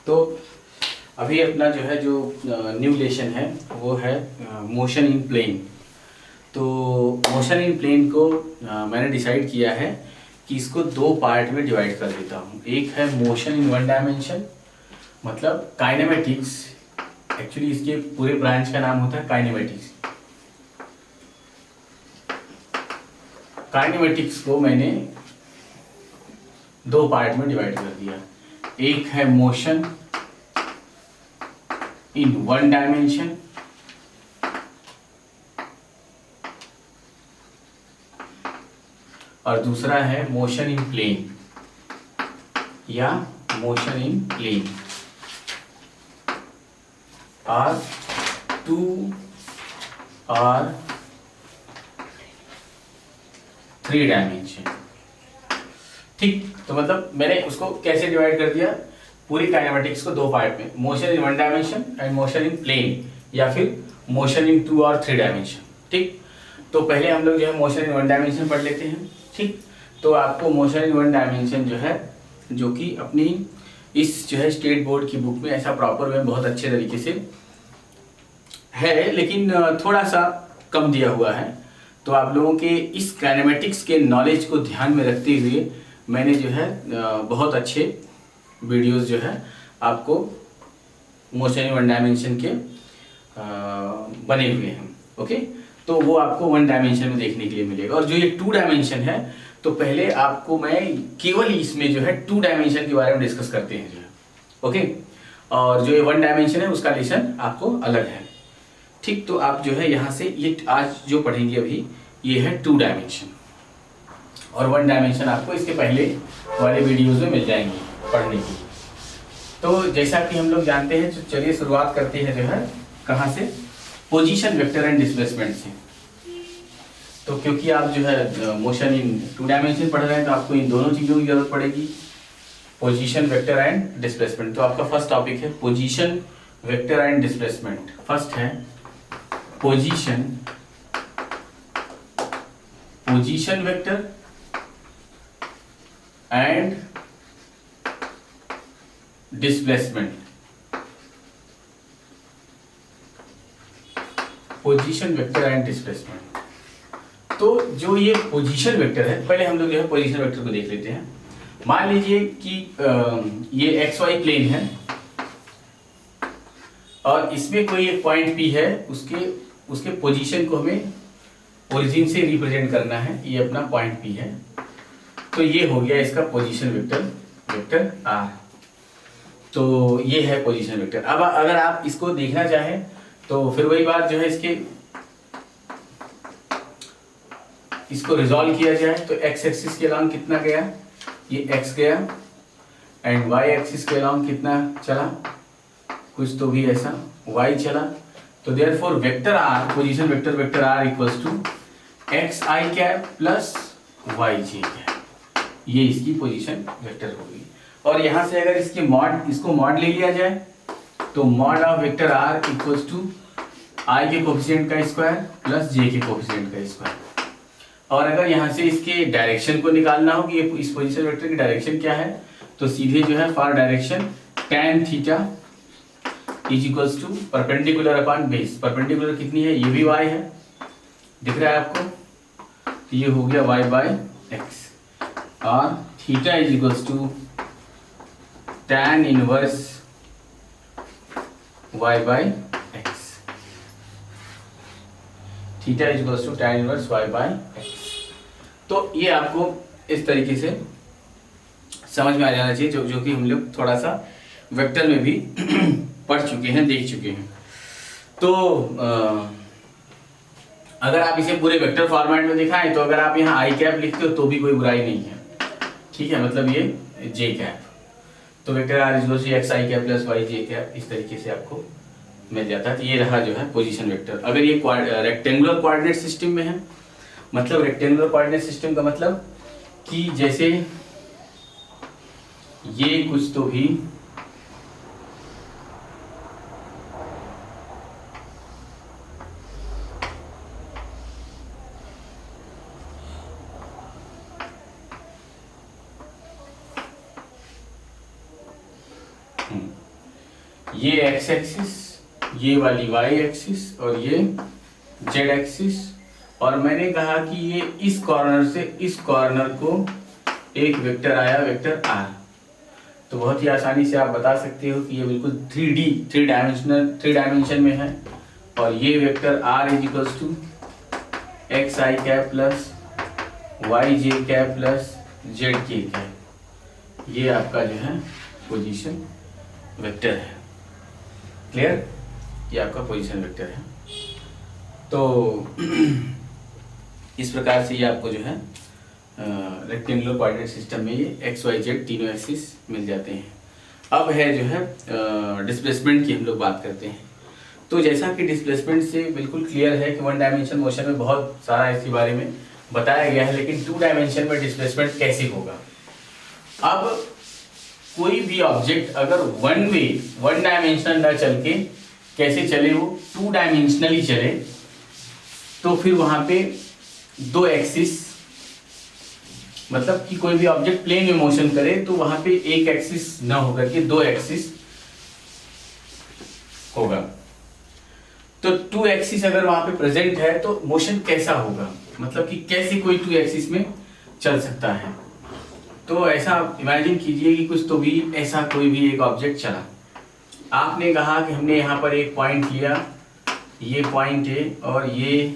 तो अभी अपना जो है जो न्यू लेसन है वो है मोशन इन प्लेन। तो मोशन इन प्लेन को मैंने डिसाइड किया है कि इसको दो पार्ट में डिवाइड कर देता हूँ। एक है मोशन इन वन डायमेंशन, मतलब काइनेमेटिक्स। एक्चुअली इसके पूरे ब्रांच का नाम होता है काइनेमेटिक्स। काइनेमेटिक्स को मैंने दो पार्ट में डिवाइड कर दिया। एक है मोशन इन वन डायमेंशन और दूसरा है मोशन इन प्लेन या motion in plane or two or three dimension. ठीक, तो मतलब मैंने उसको कैसे डिवाइड कर दिया, पूरी काइनेमेटिक्स को दो पार्ट में, motion in one dimension and motion in plane या फिर मोशन इन टू और थ्री डायमेंशन। ठीक, तो पहले हम लोग जो है मोशन इन वन डायमेंशन पढ़ लेते हैं। ठीक, तो आपको मोशन इन वन डायमेंशन जो है, जो कि अपनी इस जो है स्टेट बोर्ड की बुक में ऐसा प्रॉपर में बहुत अच्छे तरीके से है, लेकिन थोड़ा सा कम दिया हुआ है। तो आप लोगों के इस काइनेमेटिक्स के नॉलेज को ध्यान में रखते हुए मैंने जो है बहुत अच्छे वीडियोस जो है आपको मोशन इन वन डायमेंशन के बने हुए हैं। ओके, तो वो आपको वन डायमेंशन में देखने के लिए मिलेगा। और जो ये टू डायमेंशन है, तो पहले आपको मैं केवल इसमें जो है टू डायमेंशन के बारे में डिस्कस करते हैं जो है। ओके, और जो ये वन डायमेंशन है उसका लेसन आपको अलग है। ठीक, तो आप जो है यहाँ से ये आज जो पढ़ेंगे अभी ये है टू डायमेंशन, और वन डायमेंशन आपको इसके पहले वाले वीडियोस में मिल जाएंगी पढ़ने की। तो जैसा कि हम लोग जानते हैं, तो चलिए शुरुआत करते हैं जो है कहाँ से, पोजीशन वेक्टर एंड डिस्प्लेसमेंट से। तो क्योंकि आप जो है मोशन इन टू डायमेंशन पढ़ रहे हैं, तो आपको इन दोनों चीज़ों की जरूरत पड़ेगी, पोजीशन वेक्टर एंड डिस्प्लेसमेंट। तो आपका फर्स्ट टॉपिक है position vector and displacement. First है position vector and displacement. Position vector and displacement. तो जो ये पोजीशन वेक्टर है, पहले हम लोग जो है पोजीशन वेक्टर को देख लेते हैं। मान लीजिए कि ये एक्स वाई प्लेन है और इसमें कोई एक पॉइंट पी है, उसके पोजीशन को हमें ओरिजिन से रिप्रेजेंट करना है। ये अपना पॉइंट पी है, तो ये हो गया इसका पोजीशन वेक्टर आर। तो ये है पोजीशन वेक्टर। अब अगर आप इसको देखना चाहें तो फिर वही बात जो है, इसको रिजॉल्व किया जाए तो एक्स एक्सिस के अलॉन्ग कितना गया, ये एक्स गया, एंड वाई एक्सिस के अलॉन्ग कितना चला, कुछ तो भी ऐसा वाई चला। तो therefore vector R, position vector are equals to x i cap plus y j cap. ये इसकी पोजीशन वेक्टर होगी। और यहां से अगर इसको मॉड ले लिया जाए तो mod of vector are equals to i के कोफिशिएंट का स्क्वायर प्लस जे के कोफिशिएंट का स्क्वायर। और अगर यहाँ से इसके डायरेक्शन को निकालना हो कि इस पोजीशन वेक्टर की डायरेक्शन क्या है, तो सीधे जो है for direction tan theta is equals to perpendicular upon base. Perpendicular कितनी है, ये भी y है, दिख रहा है आपको, तो ये हो गया y बाय एक्स। और theta is equals to tan inverse y by x. Theta is equals to tan inverse y by x. तो ये आपको इस तरीके से समझ में आ जाना चाहिए, जो कि हम लोग थोड़ा सा वेक्टर में भी पढ़ चुके हैं, देख चुके हैं। तो अगर आप इसे पूरे वेक्टर फॉर्मेट में दिखाएं तो अगर आप यहाँ आई कैप लिखते हो तो भी कोई बुराई नहीं है। ठीक है, मतलब ये जे कैप, तो vector r is x i cap plus y j cap, इस तरीके से आपको मिल जाता है। तो ये रहा जो है पोजीशन वेक्टर। अगर ये रेक्टेंगुलर कोऑर्डिनेट सिस्टम में है, मतलब रेक्टेंगुलर कोऑर्डिनेट सिस्टम का मतलब कि जैसे ये कुछ तो भी ये एक्स एक्सिस, ये वाली वाई एक्सिस और ये जेड एक्सिस। और मैंने कहा कि ये इस कॉर्नर से इस कॉर्नर को एक वेक्टर आया, वेक्टर आर। तो बहुत ही आसानी से आप बता सकते हो कि ये बिल्कुल 3D, थ्री डायमेंशन में है। और ये vector r is equals to x i cap plus y j cap plus z k cap. ये आपका जो है पोजीशन वेक्टर है। क्लियर? ये आपका पोजीशन वेक्टर है। तो इस प्रकार से ये आपको जो है रेक्टेंगुलर कोऑर्डिनेट सिस्टम में ये एक्स वाई जेड तीनों एक्सिस मिल जाते हैं। अब है जो है डिस्प्लेसमेंट की हम लोग बात करते हैं। तो जैसा कि डिस्प्लेसमेंट से बिल्कुल क्लियर है कि वन डायमेंशन मोशन में बहुत सारा इसके बारे में बताया गया है, लेकिन टू डायमेंशन में डिस्प्लेसमेंट कैसे होगा। अब कोई भी ऑब्जेक्ट अगर वन डायमेंशनल न चल के कैसे चले, वो टू डायमेंशनली चले, तो फिर वहां पे दो एक्सिस, मतलब कि कोई भी ऑब्जेक्ट प्लेन में मोशन करे तो वहां पे एक एक्सिस ना होकर के दो एक्सिस होगा। तो टू एक्सिस अगर वहां पे प्रेजेंट है तो मोशन कैसा होगा, मतलब कि कैसे कोई टू एक्सिस में चल सकता है। तो ऐसा इमेजिन कीजिए कि कुछ तो भी ऐसा कोई भी एक ऑब्जेक्ट चला। आपने कहा कि हमने यहाँ पर एक पॉइंट लिया, ये पॉइंट है, और ये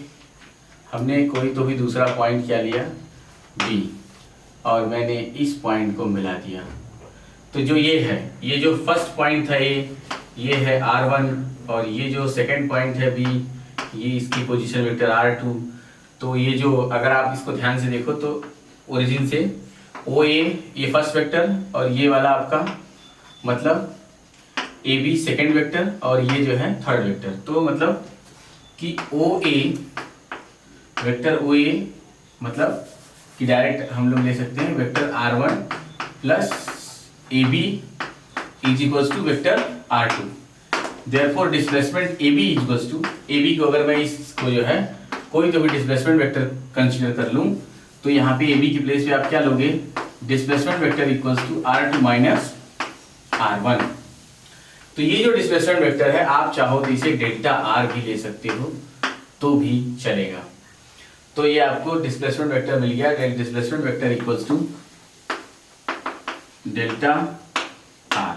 हमने कोई तो भी दूसरा पॉइंट क्या लिया, बी, और मैंने इस पॉइंट को मिला दिया। तो जो ये है, ये जो फर्स्ट पॉइंट था ये है r1, और ये जो सेकंड पॉइंट है b, ये इसकी पोजीशन वेक्टर r2। तो ये जो अगर आप इसको ध्यान से देखो तो ओरिजिन से OA ये फर्स्ट वेक्टर, और ये वाला आपका मतलब AB सेकंड वेक्टर, और ये जो है थर्ड वेक्टर। तो मतलब कि OA वेक्टर OA मतलब कि डायरेक्ट हम लोग ले सकते हैं vector r1 plus AB is equals to vector r2। Therefore displacement AB is equals to, AB को अगर मैं इसको जो है कोई तो भी डिस्प्लेसमेंट वेक्टर कंसीडर कर लूं, तो यहाँ पे AB की प्लेस पे आप क्या लोगे, displacement vector equals to r2 minus r1। तो ये जो डिस्प्लेसमेंट वेक्टर है, आप चाहो तो इसे डेल्टा r भी ले सकते हो तो भी चलेगा। तो ये आपको डिस्प्लेसमेंट वेक्टर मिल गया, displacement vector equals to delta r।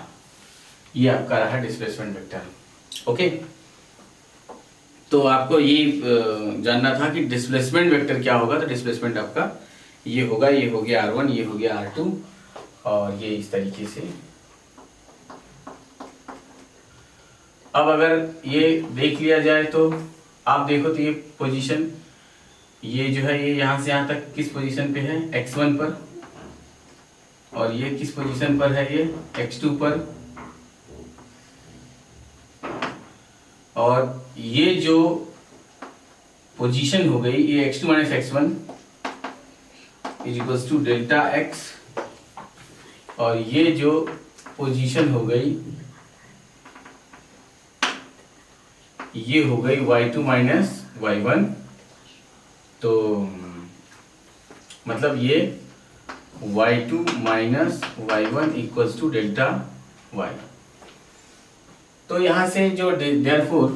ये आपका रहा डिस्प्लेसमेंट वेक्टर। ओके, तो आपको ये जानना था कि डिस्प्लेसमेंट वेक्टर क्या होगा। तो डिस्प्लेसमेंट आपका ये होगा, ये हो गया r1, ये हो गया r2, और ये इस तरीके से। अब अगर ये देख लिया जाए तो आप देखो तो ये पोजीशन, ये जो है ये यहाँ से यहाँ तक किस पोजीशन पे है, x1 पर, और ये किस पोजीशन पर है, ये x2 पर। और ये जो पोजीशन हो गई, ये x2 minus x1 is equals to delta x, और ये जो पोजीशन हो गई ये हो गई y2 माइनस y1। तो मतलब ये y2 minus y1 equals to delta y। तो यहाँ से जो देयरफॉर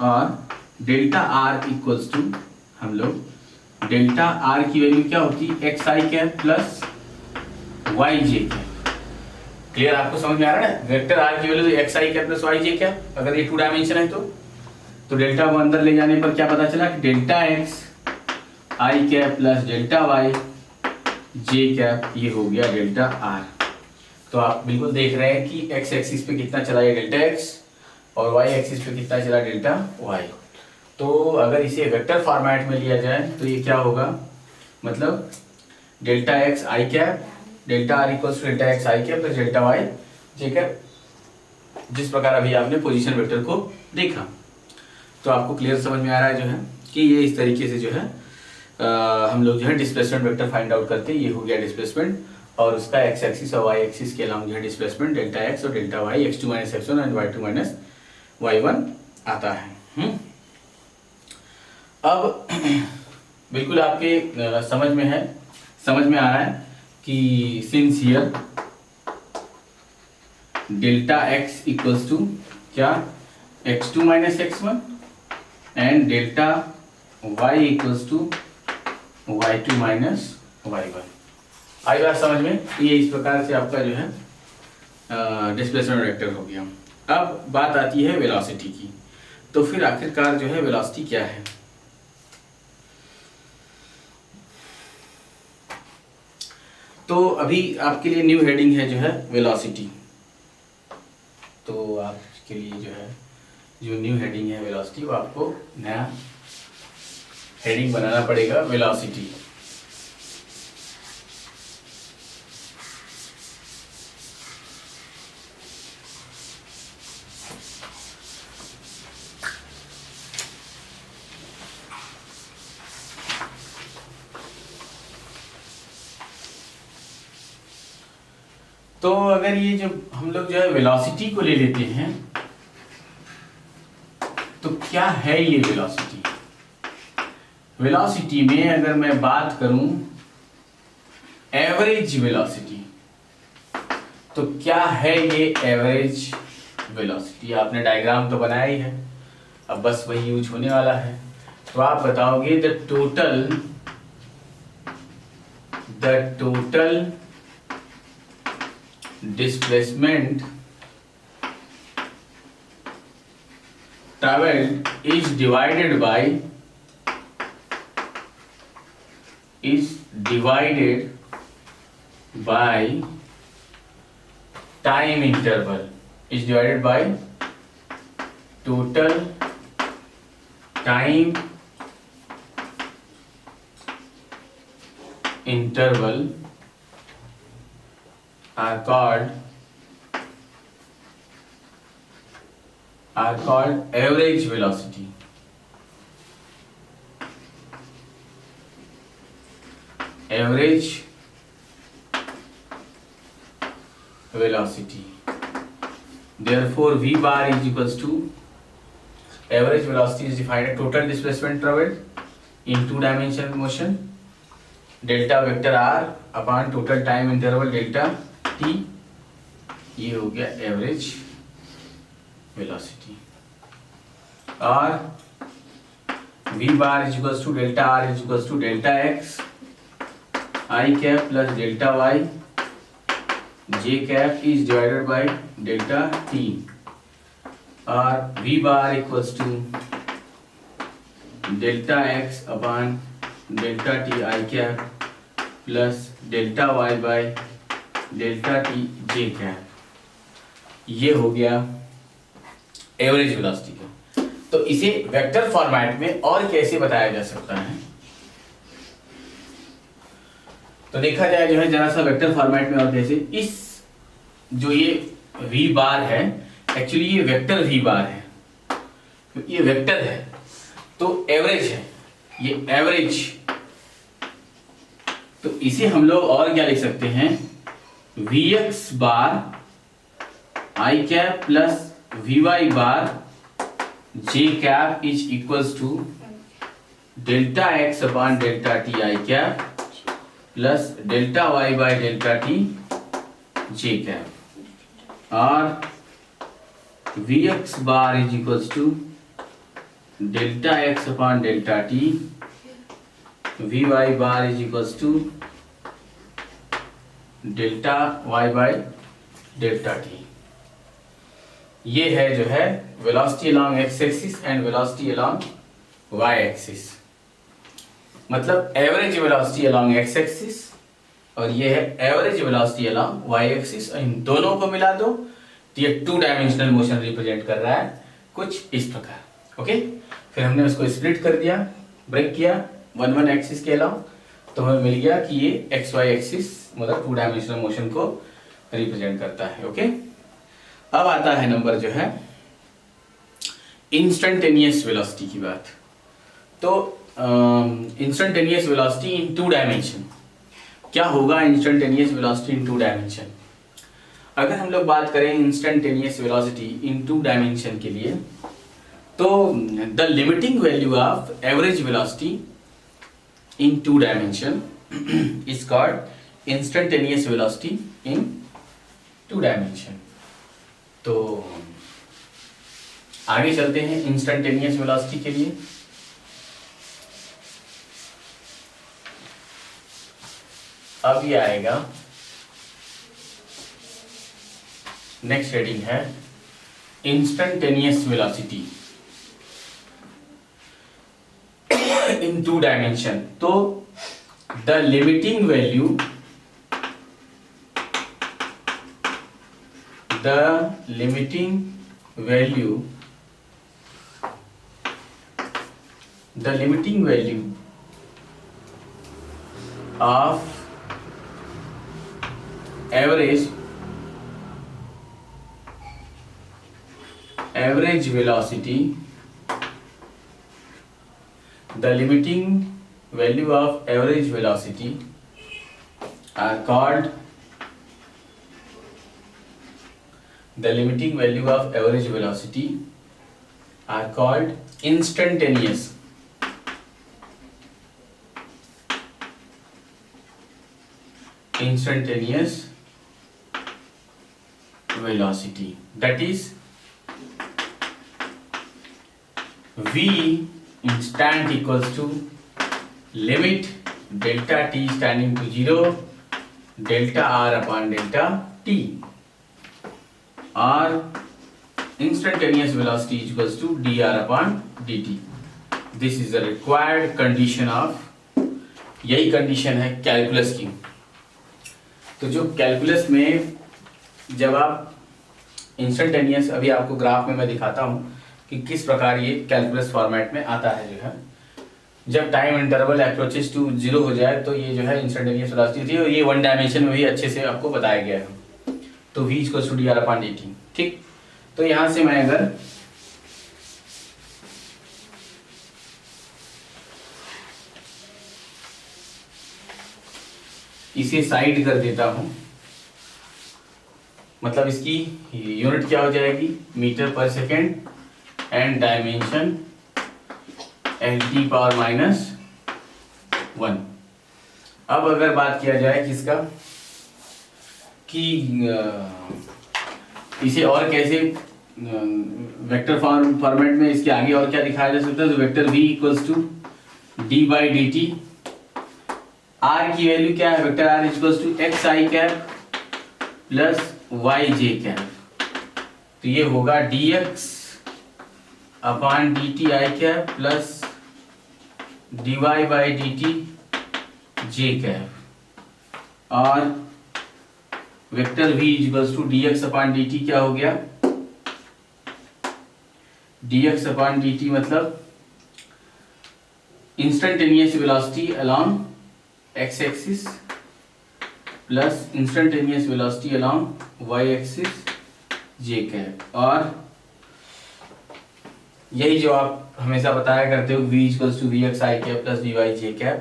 और डेल्टा r इक्वल्स टू, हम लोग डेल्टा r की वैल्यू क्या होती है, x i cap plus y j cap. Clear? आपको समझ में आ रहा है? वेक्टर r की value x i cap plus y j cap, अगर ये टू डायमेंशन है तो डेल्टा को अंदर ले जाने पर क्या पता चला कि delta x i cap plus delta y j cap, ये हो गया डेल्टा आर। तो आप बिल्कुल देख रहे हैं कि एक्स एक्सिस पे कितना चला ये डेल्टा एक्स, और वाई एक्सिस पे कितना चला डेल्टा वाई। तो अगर इसे वेक्टर फॉर्मेट में लिया जाए तो ये क्या होगा, मतलब delta x i cap delta r equals to delta x i cap plus delta y j cap, जिस प्रकार अभी आपने पोजीशन वेक्टर को देखा। तो आपको क्लियर समझ में आ रहा है जो है कि ये इस तरीके से जो है हम लोग जो है डिस्प्लेसमेंट वेक्टर फाइंड आउट करते हैं। ये हो गया डिस्प्लेसमेंट, और उसका एक्स एक्सिस और वाई एक्सिस के अलावा जो है डिस्प्लेसमेंट डेल्टा एक्स और delta y, x2 minus x1 and y2 minus y1 आता है। अब बिल्कुल आपके समझ में आ रहा है कि since here delta x equals to क्या, x2 minus x1 and delta y equals to y2 minus y1। आई बात समझ में? ये इस प्रकार से आपका जो है डिस्प्लेसमेंट वेक्टर हो गया। अब बात आती है वेलोसिटी की। तो फिर आखिरकार जो है वेलोसिटी क्या है? तो अभी आपके लिए न्यू हेडिंग है जो है वेलोसिटी। तो आपके लिए जो है जो न्यू हेडिंग है वेलोसिटी, वो आपको नया हेडिंग बनाना पड़ेगा, वेलोसिटी। तो अगर ये जो हम लोग जो है वेलोसिटी को ले लेते हैं, तो क्या है ये वेलोसिटी? वेलोसिटी में अगर मैं बात करूं एवरेज वेलोसिटी, तो क्या है ये एवरेज वेलोसिटी? आपने डायग्राम तो बनाया ही है, अब बस वही यूज होने वाला है। तो आप बताओगे the total displacement traveled is divided by time interval, is divided by total time interval are called average velocity. Average velocity. Therefore, V bar is equals to average velocity is defined as total displacement traveled in two-dimensional motion, delta vector r upon total time interval delta t। ये हो गया average velocity. और v bar is equals to delta r is equals to delta x i cap plus delta y j cap is divided by delta t। और v bar equals to delta x upon delta t i cap plus delta y by delta t j cap. ये हो गया average velocity का। तो इसे vector format में और कैसे बताया जा सकता है? तो देखा जाए जो है जरा सा वेक्टर फॉर्मेट में और कैसे, इस जो ये v बार है, एक्चुअली ये वेक्टर v बार है, ये वेक्टर है तो एवरेज है, ये एवरेज। तो इसे हम लोग और क्या लिख सकते हैं, Vx bar i cap plus Vy bar j cap is equals to delta x upon delta t i cap plus delta y by delta t j cap. और Vx bar is equals to delta x upon delta t, Vy bar is equals to delta y by delta t। ये है जो है velocity along x axis and velocity along y axis, मतलब average velocity along x axis और ये है average velocity along y axis. इन दोनों को मिला दो तो ये टू डायमेंशनल मोशन रिप्रेजेंट कर रहा है कुछ इस प्रकार। ओके, फिर हमने उसको स्प्लिट कर दिया, ब्रेक किया वन वन एक्सिस के अलावा, तो हमें मिल गया कि ये एक्स वाई एक्सिस मतलब टू डायमेंशनल मोशन को रिप्रेजेंट करता है। ओके, अब आता है नंबर जो है इंस्टेंटेनियस वेलोसिटी की बात। तो instantaneous velocity in two dimension, क्या होगा instantaneous velocity in two dimension? अगर हम लोग बात करें instantaneous velocity in two dimension के लिए, तो the limiting value of average velocity in two dimension is called instantaneous velocity in two dimension। तो आगे चलते हैं इंस्टेंटेनियस वेलोसिटी के लिए। अब ये आएगा, नेक्स्ट हेडिंग है इंस्टेंटेनियस वेलोसिटी इन 2 डायमेंशन। तो the limiting value, the limiting value of average velocity, the limiting value of average velocity are called, the limiting value of average velocity are called instantaneous velocity. That is v instant equals to limit delta t standing to 0 delta r upon delta t, or instantaneous velocity equals to dr upon dt. This is the required condition of, यही condition है calculus की। तो जो calculus में जब आप instantaneous, अभी आपको ग्राफ में मैं दिखाता हूँ कि किस प्रकार ये कैलकुलस फॉर्मेट में आता है। जो है जब टाइम इंटरवल अप्रोचेस टू 0 हो जाए तो ये जो है इंस्टेंटेनियस वेलोसिटी थी, और ये 1 डायमेंशन में भी अच्छे से आपको बताया गया है। तो v equals to dr upon dt। ठीक, तो यहाँ से मैं अगर इसे साइड कर देता हूं, मतलब इसकी यूनिट क्या हो जाएगी, मीटर पर सेकेंड, एंड डायमेंशन (10⁻⁻1। अब अगर बात किया जाए किसका, कि इसे और कैसे वेक्टर फॉर्मेट में इसके आगे और क्या दिखाया जा सकता है। तो vector v equals to d/dt, r की वैल्यू क्या है, vector r equals to x i cap plus y j cap. तो ये होगा dx upon dt i cap plus dy by dt j cap, और vector v equals to dx upon dt क्या हो गया, dx अपॉन dt मतलब instantaneous velocity along x axis plus instantaneous velocity along y axis j cap. और यही जो आप हमेशा बताया करते हो v equals to vx i cap plus dy j cap.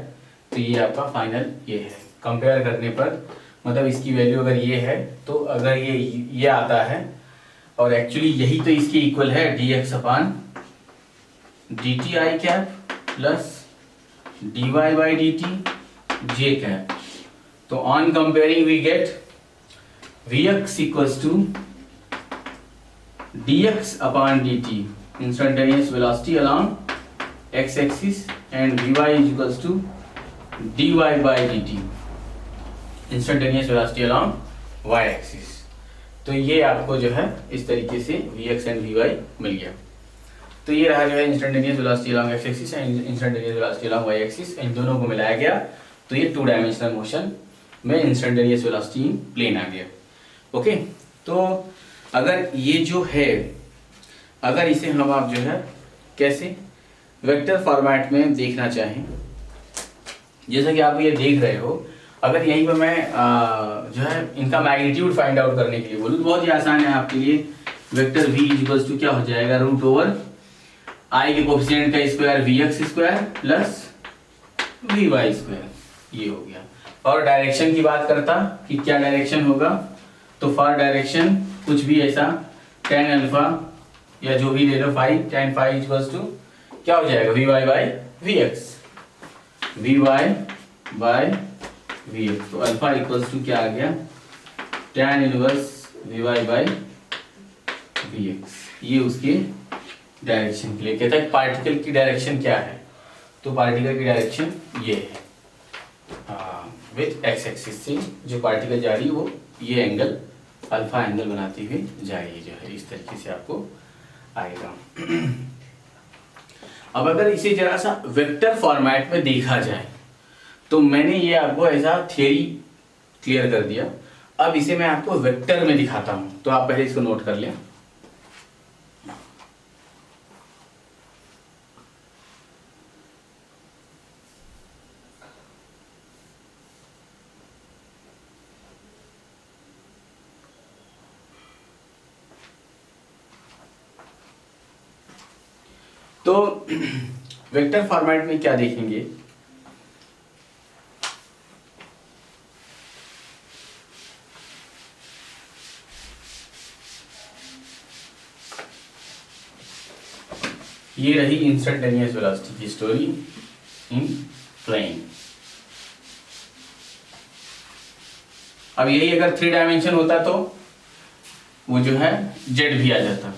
तो ये आपका फाइनल ये है। कंपेयर करने पर मतलब इसकी वैल्यू अगर ये है, तो अगर ये आता है, और एक्चुअली यही तो इसके इक्वल है dx upon dt i cap plus dy by dt j cap. तो on comparing we get vx equals to dx upon dt instantaneous velocity along x axis, and dy equals to dy by dt instantaneous velocity along y axis. तो ये आपको जो है इस तरीके से vx and vy मिल गया। तो ये रहा जो है instantaneous velocity along x axis and instantaneous velocity along y axis, इन दोनों को मिलाया गया तो ये 2 डायमेंशनल मोशन में इंस्टेंटेनियस वेलोसिटी इन प्लेन आ गया। ओके, तो अगर ये जो है, अगर इसे हम आप जो है कैसे वेक्टर फॉर्मेट में देखना चाहें, जैसा कि आप ये देख रहे हो, अगर यहीं पर मैं जो है इनका मैग्नीट्यूड फाइंड आउट करने के लिए बोलूँ तो बहुत ही आसान है आपके लिए। वेक्टर v इक्वल्स टू क्या हो जाएगा, रूट ओवर i के कोफिशिएंट का square vx square plus vy square, ये हो गया। और डायरेक्शन की बात करता कि क्या डायरेक्शन होगा, तो फॉर डायरेक्शन कुछ भी ऐसा tan अल्फा या जो भी ले लो phi, tan phi equals to क्या हो जाएगा, vy by vx, vy by vx। तो अल्फा इक्वल्स टू क्या आ गया, tan inverse vy by vx। ये उसके डायरेक्शन के लिए कहता है पार्टिकल की डायरेक्शन क्या है, तो पार्टिकल की डायरेक्शन ये है विथ एक्स एक्सिस से जो पार्टिकल जा रही है वो ये एंगल अल्फा एंगल बनाती हुई जा रही है, जो है इस तरीके से आपको आएगा। अब अगर इसे जरा सा वेक्टर फॉर्मेट में देखा जाए तो मैंने ये आपको ऐसा थियरी क्लियर कर दिया, अब इसे मैं आपको वेक्टर में दिखाता हूं, तो आप पहले इसको नोट कर लें। तो वेक्टर फॉर्मेट में क्या देखेंगे, ये रही इंस्टेंटेनियस वेलोसिटी की स्टोरी इन प्लेन। अब यही अगर 3 डायमेंशन होता तो वो जो है जेड भी आ जाता।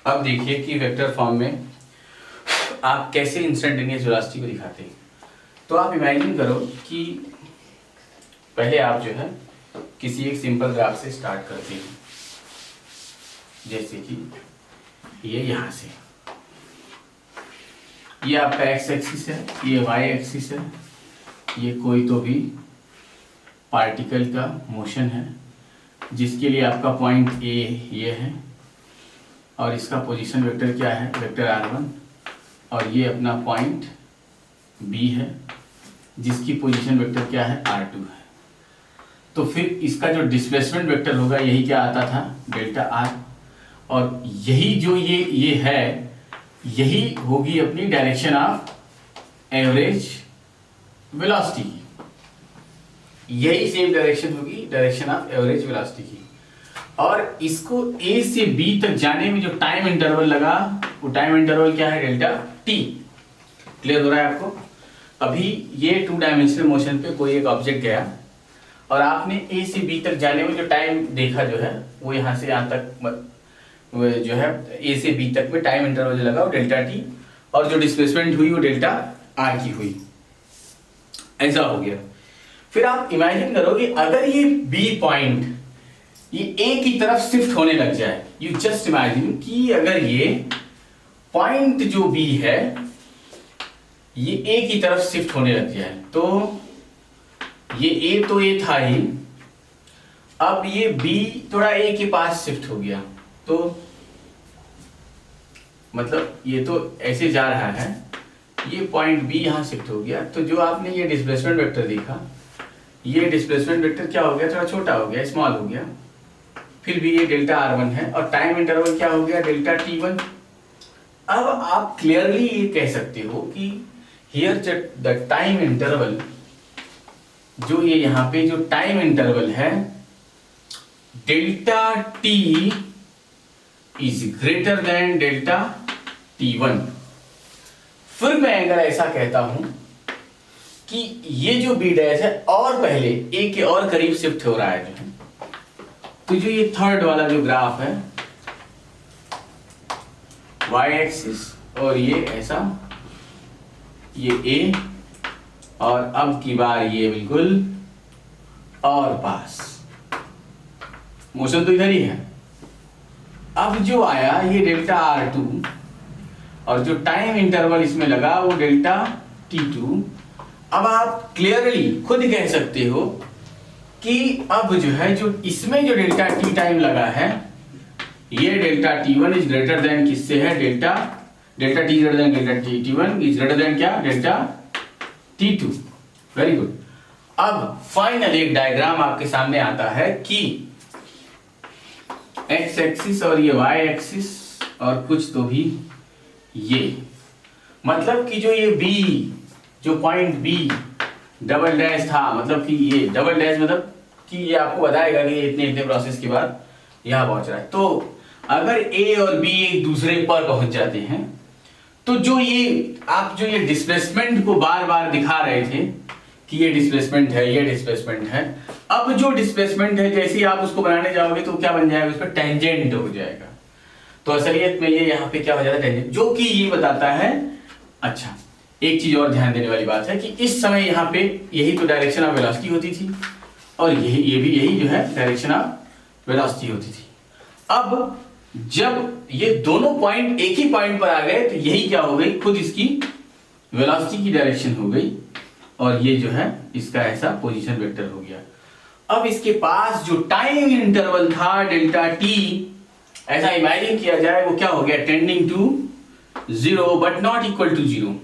अब देखिए कि वेक्टर फॉर्म में आप कैसे इंस्टेंटेनियस वेलोसिटी को दिखाते हैं। तो आप इमेजिन करो कि पहले आप जो है किसी एक सिंपल ग्राफ से स्टार्ट करते हैं, जैसे कि ये यहाँ से, ये आपका एक्स एक्सिस है, ये वाई एक्सिस है, ये कोई तो भी पार्टिकल का मोशन है जिसके लिए आपका पॉइंट ए ये है और इसका पोजीशन वेक्टर क्या है, वेक्टर r1, और ये अपना पॉइंट b है जिसकी पोजीशन वेक्टर क्या है, r2 है। तो फिर इसका जो डिस्प्लेसमेंट वेक्टर होगा यही क्या आता था, डेल्टा r, और यही जो ये है यही होगी अपनी डायरेक्शन ऑफ एवरेज वेलोसिटी की, यही सेम डायरेक्शन होगी डायरेक्शन ऑफ एवरेज वेलोसिटी की। और इसको A से B तक जाने में जो टाइम इंटरवल लगा वो टाइम इंटरवल क्या है, डेल्टा t। क्लियर हो रहा है आपको? अभी ये 2 डायमेंशनल मोशन पे कोई एक ऑब्जेक्ट गया और आपने A से B तक जाने में जो टाइम देखा जो है वो यहाँ से यहाँ तक जो है A से B तक में टाइम इंटरवल लगा वो डेल्टा t, और जो डिस्प्लेसमेंट हुई वो डेल्टा r की हुई। ऐसा हो गया। फिर आप इमेजिन करो कि अगर ये B पॉइंट ये A की तरफ शिफ्ट होने लग जाए, यू जस्ट इमेजिन कि अगर ये पॉइंट जो B है ये A की तरफ शिफ्ट होने लग जाए, तो ये A तो A था ही, अब ये B थोड़ा A के पास शिफ्ट हो गया, तो मतलब ये तो ऐसे जा रहा है, ये पॉइंट B यहां शिफ्ट हो गया, तो जो आपने ये डिस्प्लेसमेंट वेक्टर देखा ये डिस्प्लेसमेंट वेक्टर क्या हो गया, थोड़ा छोटा हो गया, स्मॉल हो गया। फिर भी ये डेल्टा r1 है और टाइम इंटरवल क्या हो गया, डेल्टा t1। अब आप क्लियरली ये कह सकते हो कि हियर द टाइम इंटरवल, जो ये यहाँ पे जो टाइम इंटरवल है delta t is greater than delta t1। फिर मैं अगर ऐसा कहता हूं कि ये जो b डैश है और पहले a के और करीब शिफ्ट हो रहा है जो है, तो जो ये थर्ड वाला जो ग्राफ है y एक्सिस और ये ऐसा, ये a और अब की बार ये बिल्कुल और पास, मोशन तो इधर ही है। अब जो आया ये डेल्टा r2 और जो टाइम इंटरवल इसमें लगा वो डेल्टा t2। अब आप क्लियरली खुद कह सकते हो कि अब जो है जो इसमें जो डेल्टा t टाइम लगा है ये delta t1 is greater than किससे है, delta t greater than delta t1 is greater than क्या, डेल्टा t2। Very good. अब फाइनल एक डायग्राम आपके सामने आता है कि एक्स एक्सिस और ये वाई एक्सिस और कुछ तो भी ये, मतलब कि जो ये बी, जो पॉइंट बी डबल डैश था, मतलब कि ये डबल डैश मतलब कि ये आपको बताएगा कि इतने इतने प्रोसेस के बाद यहां पहुंच रहा है। तो अगर ए और बी एक दूसरे पर पहुंच जाते हैं तो जो ये आप जो ये डिस्प्लेसमेंट को बार बार दिखा रहे थे कि ये डिस्प्लेसमेंट है, ये डिस्प्लेसमेंट है, अब जो डिस्प्लेसमेंट है जैसे ही आप उसको बनाने जाओगे तो क्या बन जाएगा, उस पर टेंजेंट हो जाएगा। तो असलियत में ये यहाँ पे क्या हो जाता है, टेंजेंट, जो कि ये बताता है। अच्छा, एक चीज और ध्यान देने वाली बात है कि इस समय यहाँ पे यही तो डायरेक्शन ऑफ वेलोसिटी होती थी और ये भी यही जो है डायरेक्शन ऑफ वेलोसिटी होती थी। अब जब ये दोनों पॉइंट एक ही पॉइंट पर आ गए तो यही क्या हो गई, खुद इसकी वेलोसिटी की डायरेक्शन हो गई और ये जो है इसका ऐसा पोजीशन वेक्टर हो गया। अब इसके पास जो टाइम इंटरवल था डेल्टा टी, ऐसा इमेजिन किया जाए वो क्या हो गया, tending to zero but not equal to zero.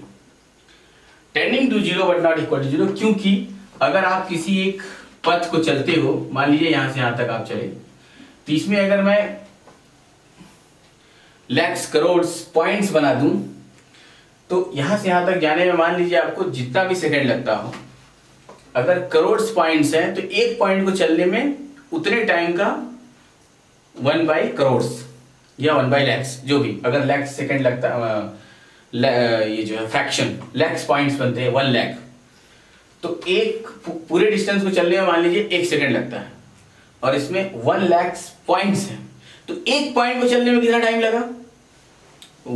Tending to zero but not equal to zero, क्योंकि अगर आप किसी एक पथ को चलते हो, मान लीजिए यहां से यहां तक आप चले, तो इसमें अगर मैं लैक्स करोड़ पॉइंट्स बना दूं तो यहां से यहां तक जाने में मान लीजिए आपको जितना भी सेकंड लगता हो, अगर करोड़ पॉइंट्स हैं तो एक पॉइंट को चलने में उतने टाइम का 1/करोड़ या 1/लैक्स, जो भी, अगर लैक्स सेकंड लगता ये जो है फ्रैक्शन लैक्स पॉइंट्स बनते हैं 1 लाख, तो एक पूरे डिस्टेंस को चलने में मान लीजिए 1 सेकंड लगता है और इसमें 1 लाख पॉइंट्स हैं, तो एक पॉइंट को चलने में कितना टाइम लगा,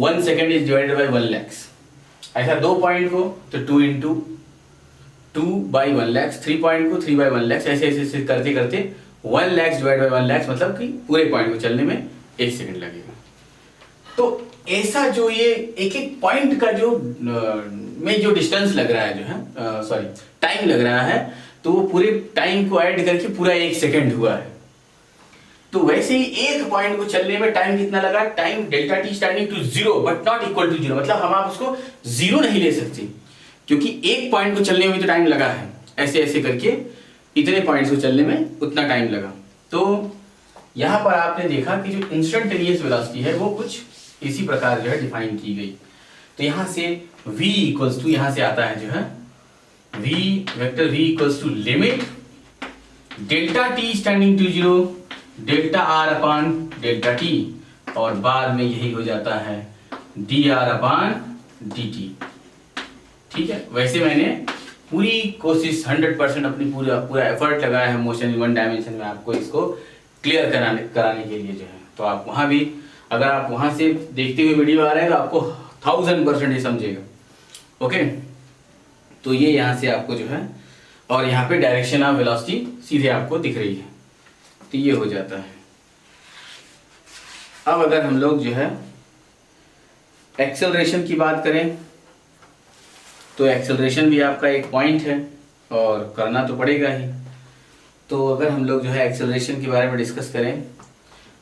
1 second is divided bye 1 lakh. ऐसा 2 पॉइंट को तो 2 into 2/1 लाख, 3 पॉइंट को 3/1 लाख, ऐसे ऐसे करते करते 1 लाख डिवाइड बाय 1 लाख, मतलब कि पूरे पॉइंट को चलने में 1 सेकंड लगेगा। तो ऐसा जो ये एक एक पॉइंट का जो में जो डिस्टेंस लग रहा है, जो है सॉरी टाइम लग रहा है, तो वो पूरे टाइम को ऐड करके पूरा 1 सेकंड हुआ है। तो वैसे ही एक पॉइंट को चलने में टाइम कितना लगा, time delta t standing to zero but not equal to zero, मतलब हम आप उसको जीरो नहीं ले सकते क्योंकि एक पॉइंट को चलने में तो टाइम लगा है, ऐसे ऐसे करके इतने पॉइंट्स को चलने में उतना टाइम लगा। तो यहां पर आपने देखा कि जो इंस्टेंटेनियस वेलोसिटी है वो कुछ इसी प्रकार जो है डिफाइन की गई। तो यहां से v इक्वल्स टू, यहां से आता है जो है v vector v equals to limit delta t standing to zero delta r upon delta t, और बाद में यही हो जाता है d r upon d t. ठीक है, वैसे मैंने पूरी कोशिश 100% अपनी पूरा एफर्ट लगाया है मोशन इन 1 डायमेंशन में आपको इसको क्लियर कराने के लिए जो है। तो आप वहां भी, अगर आप वहां से देखते हुए वीडियो आ रहे हैं तो आपको 1000% ये समझेगा। ओके, तो ये यहां से आपको जो है, और यहाँ पे डायरेक्शन ऑफ वेलोसिटी सीधे आपको दिख रही है, तो ये हो जाता है। अब अगर हम लोग जो है एक्सेलरेशन की बात करें तो एक्सेलरेशन भी आपका एक पॉइंट है और करना तो पड़ेगा ही। तो अगर हम लोग जो है एक्सेलरेशन के बारे में डिस्कस करें,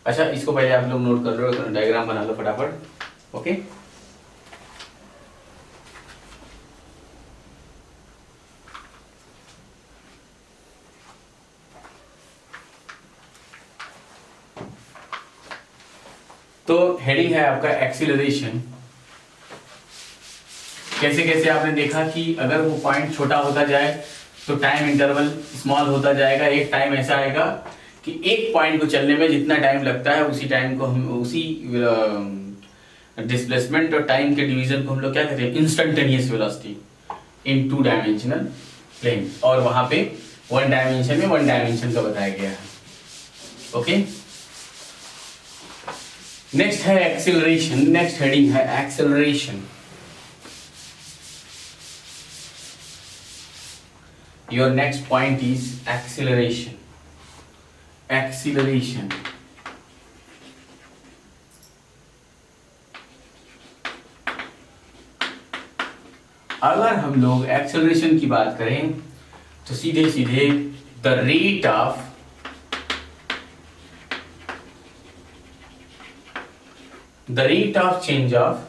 अच्छा इसको पहले आप लोग नोट कर लो, डायग्राम बना लो फटाफट। ओके, तो हेडिंग है आपका एक्सीलरेशन। कैसे कैसे आपने देखा कि अगर वो पॉइंट छोटा होता जाए तो टाइम इंटरवल स्मॉल होता जाएगा, एक टाइम ऐसा आएगा कि एक पॉइंट को चलने में जितना टाइम लगता है उसी टाइम को हम, उसी डिस्प्लेसमेंट और टाइम के डिवीजन को हम लोग क्या कहते हैं, instantaneous velocity in 2 dimensional plane, और वहां पे 1 डायमेंशन में 1 डायमेंशन का बताया गया है। ओके, नेक्स्ट है एक्सेलरेशन, नेक्स्ट हेडिंग है acceleration. Your next point is acceleration. Acceleration. अगर हम लोग एक्सेलरेशन की बात करें तो सीधे सीधे the rate of change of